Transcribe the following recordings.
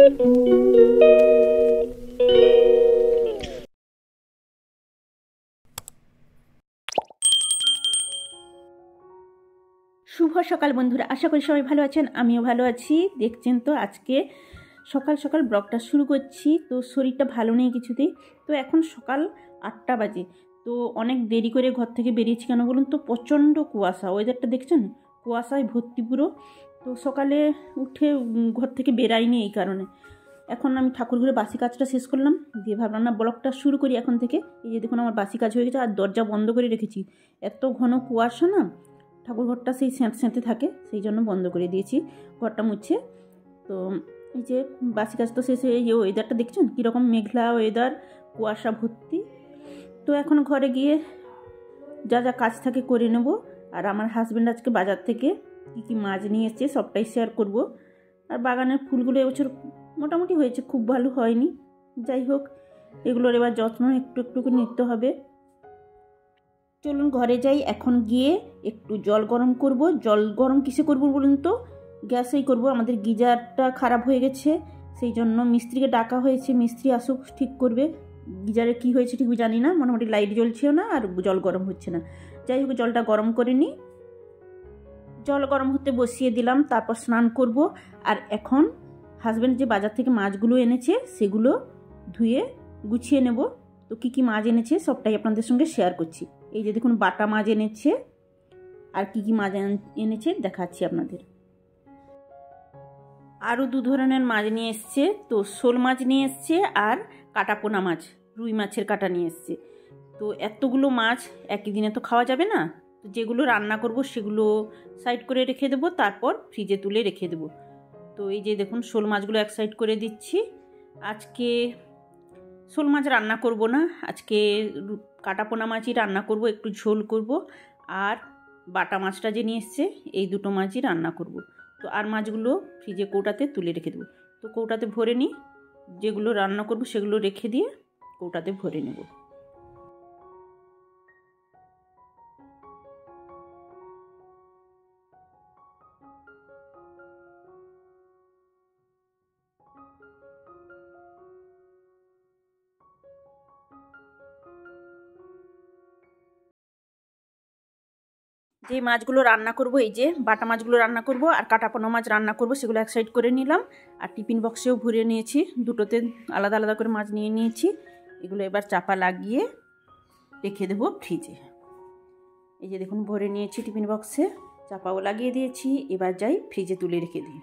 শুভ সকাল বন্ধুরা, আশা করি সবাই ভালো আছেন। আমিও ভালো আছি। দেখছেন তো আজকে সকাল সকাল ব্লগটা শুরু করছি। তো শরীরটা ভালো নেই কিছুতেই। তো এখন সকাল 8টা বাজে। তো অনেক দেরি করে ঘর থেকে বেরিয়েছি কেন বলুন তো, প্রচণ্ড কুয়াশা। ওয়েদারটা দেখছেন, কুয়াশায় ভর্তি পুরো। তো সকালে উঠে ঘর থেকে বেরাইনি এই কারণে। এখন আমি ঠাকুর ঘরে বাসি কাজটা শেষ করলাম, দিয়ে ভাবলাম না ব্লগটা শুরু করি এখন থেকে। এই যে দেখুন আমার বাসি কাজ হয়ে গেছে, আর দরজা বন্ধ করে রেখেছি। এত ঘন কুয়াশা না, ঠাকুর ঘরটা সেই স্যাঁতে থাকে, সেই জন্য বন্ধ করে দিয়েছি ঘরটা মুছে। তো এই যে বাসি কাজ তো শেষে, এই যে ওয়েদারটা দেখছেন কীরকম মেঘলা ওয়েদার, কুয়াশা ভর্তি। তো এখন ঘরে গিয়ে যা যা কাজ থাকে করে নেব। আর আমার হাজব্যান্ড আজকে বাজার থেকে কী কী মাছ নিয়ে এসছে সবটাই শেয়ার করব। আর বাগানের ফুলগুলো এবছর মোটামুটি হয়েছে, খুব ভালো হয়নি। যাই হোক, এগুলোর এবার যত্ন একটু একটু করে নিতে হবে। চলুন ঘরে যাই। এখন গিয়ে একটু জল গরম করব। জল গরম কিসে করব বলুন তো, গ্যাসেই করব। আমাদের গিজারটা খারাপ হয়ে গেছে, সেই জন্য মিস্ত্রিকে ডাকা হয়েছে। মিস্ত্রি আসুক, ঠিক করবে। গিজারে কি হয়েছে ঠিক জানি না, মোটামুটি লাইট জ্বলছেও না আর জল গরম হচ্ছে না। যাই হোক, জলটা গরম করে নিই। জল গরম হতে বসিয়ে দিলাম, তারপর স্নান করব। আর এখন হাজব্যান্ড যে বাজার থেকে মাছগুলো এনেছে সেগুলো ধুয়ে গুছিয়ে নেব। তো কী কী মাছ এনেছে সবটাই আপনাদের সঙ্গে শেয়ার করছি। এই যে দেখুন বাটা মাছ এনেছে, আর কী কী মাছ এনেছে দেখাচ্ছি আপনাদের। আরও 2 ধরনের মাছ নিয়ে এসছে। তো শোল মাছ নিয়ে এসছে আর কাটাপোনা মাছ, রুই মাছের কাটা নিয়ে এসছে। তো এতগুলো মাছ একই দিনে তো খাওয়া যাবে না। তো যেগুলো রান্না করব সেগুলো সাইড করে রেখে দেবো, তারপর ফ্রিজে তুলে রেখে দেবো। তো এই যে দেখুন শোল মাছগুলো এক সাইড করে দিচ্ছি। আজকে শোল মাছ রান্না করব না, আজকে কাটাপোনা মাছই রান্না করব, একটু ঝোল করব। আর বাটা মাছটা যে নিয়ে এসছে এই দুটো মাছই রান্না করব। তো আর মাছগুলো ফ্রিজে কৌটাতে তুলে রেখে দেবো। তো কৌটাতে ভরে নিই, যেগুলো রান্না করব সেগুলো রেখে দিয়ে কৌটাতে ভরে নেব। যে মাছগুলো রান্না করব, এই যে বাটা মাছগুলো রান্না করব আর কাটাপোনা মাছ রান্না করব, সেগুলো এক সাইড করে নিলাম। আর টিফিন বক্সেও ভরে নিয়েছি, দুটোতে আলাদা আলাদা করে মাছ নিয়ে নিয়েছি। এগুলো এবার চাপা লাগিয়ে রেখে দেবো ফ্রিজে। এই যে দেখুন ভরে নিয়েছি টিফিন বক্সে, চাপাও লাগিয়ে দিয়েছি। এবার যাই ফ্রিজে তুলে রেখে দিই।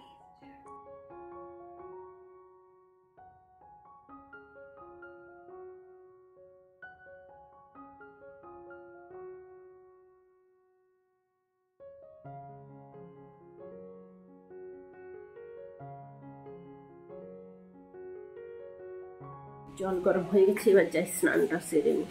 জল গরম হয়ে গেছে, এবার যাই স্নানটা সেরে নিই।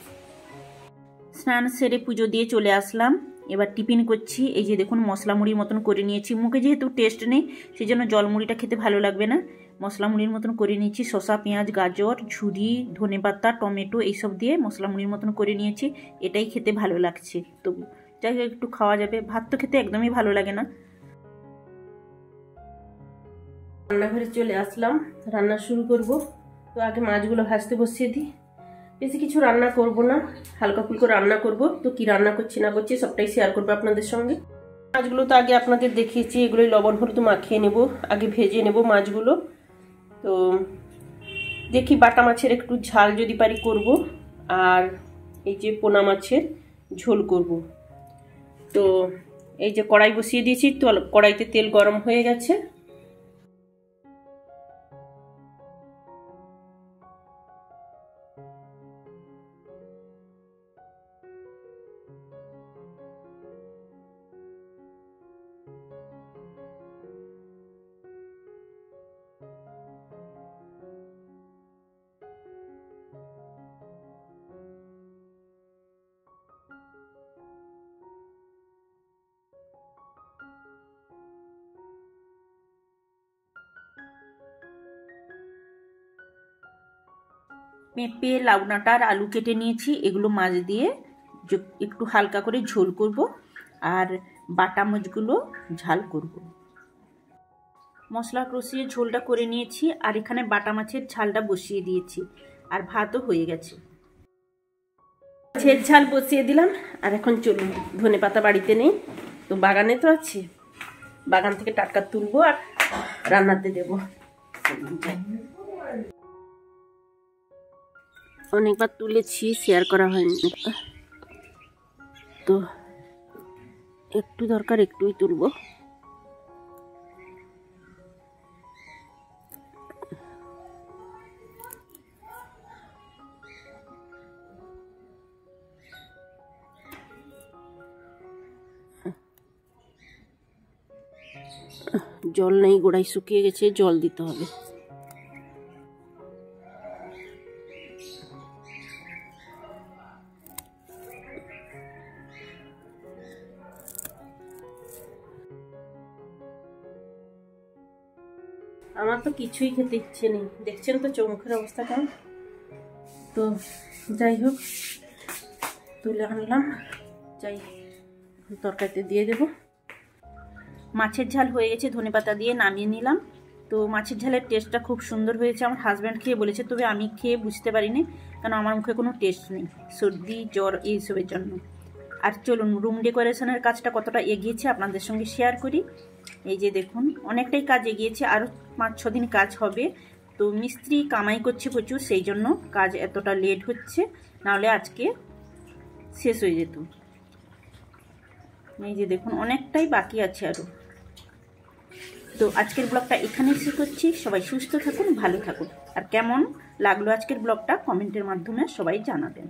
স্নান সেরে পুজো দিয়ে চলে আসলাম। এবার টিফিন করছি। এই যে দেখুন মশলা মুড়ির মতন করে নিয়েছি। মুখে যেহেতু টেস্ট নেই সেই জন্য জল মুড়িটা খেতে ভালো লাগবে না, মশলা মুড়ির মতন করে নিয়েছি। শসা, পেঁয়াজ, গাজর, ঝুরি, ধনেপাতা, টমেটো এইসব দিয়ে মশলা মুড়ির মতন করে নিয়েছি। এটাই খেতে ভালো লাগছে। তো যাই হোক একটু খাওয়া যাবে, ভাত তো খেতে একদমই ভালো লাগে না। রান্নাঘরে চলে আসলাম, রান্না শুরু করব। তো আগে মাছগুলো ভাজতে বসিয়ে দিই। বেশি কিছু রান্না করব না, হালকা ফুলকো রান্না করব। তো কি রান্না করছি না করছি সবটাই শেয়ার করবো আপনাদের সঙ্গে। মাছগুলো তো আগে আপনাদের দেখিয়েছি, এগুলোই লবণ হলুদ মাখিয়ে নেব, আগে ভেজে নেব মাছগুলো। তো দেখি বাটা মাছের একটু ঝাল যদি পারি করব, আর এই যে পোনা মাছের ঝোল করব। তো এই যে কড়াই বসিয়ে দিয়েছি, তো কড়াইতে তেল গরম হয়ে গেছে। পেঁপে, লাউ ডাঁটা আর আলু কেটে নিয়েছি, এগুলো মাছ দিয়ে একটু হালকা করে ঝোল করব। আর বাটা মাছগুলো ঝাল করব। মশলা কষিয়ে ঝোলটা করে নিয়েছি, আর এখানে বাটা মাছের ঝালটা বসিয়ে দিয়েছি, আর ভাতও হয়ে গেছে। মাছের ঝাল বসিয়ে দিলাম, আর এখন চলুন, ধনেপাতা বাড়িতে নেই তো বাগানে তো আছে, বাগান থেকে টাটকা তুলবো আর রান্নাতে দেব। অনেকবার তুলেছি, শেয়ার করা হয়নি, তো একটু দরকার একটুই তুলবো। জল নেই, গোড়ায় শুকিয়ে গেছে, জল দিতে হবে। আমার তো কিছুই খেতে ইচ্ছে নেই, দেখছেন তো চৌমুখের অবস্থা কেমন। তো যাই হোক, তুলে আনলাম, যাই তরকারিতে দিয়ে দেব। মাছের ঝাল হয়ে গেছে, ধনেপাতা দিয়ে নামিয়ে নিলাম। তো মাছের ঝালের টেস্টটা খুব সুন্দর হয়েছে, আমার হাজব্যান্ড খেয়ে বলেছে, তবে আমি খেয়ে বুঝতে পারিনি, কারণ আমার মুখে কোনো টেস্ট নেই, সর্দি জ্বর এইসবের জন্য। আর চলুন রুম ডেকোরেশনের কাজটা কতটা এগিয়েছে আপনাদের সঙ্গে শেয়ার করি। এই যে দেখুন, অনেকটাই কাজ এগিয়েছে, আরও 5-6 দিন কাজ হবে। তো মিস্ত্রি কামাই করছে প্রচুর, সেই জন্য কাজ এতটা লেট হচ্ছে, নাহলে আজকে শেষ হয়ে যেত। এই যে দেখুন, অনেকটাই বাকি আছে আরও। তো আজকের ব্লগটা এখানেই শেষ করছি। সবাই সুস্থ থাকুন, ভালো থাকুন, আর কেমন লাগলো আজকের ব্লগটা কমেন্টের মাধ্যমে সবাই জানাবেন।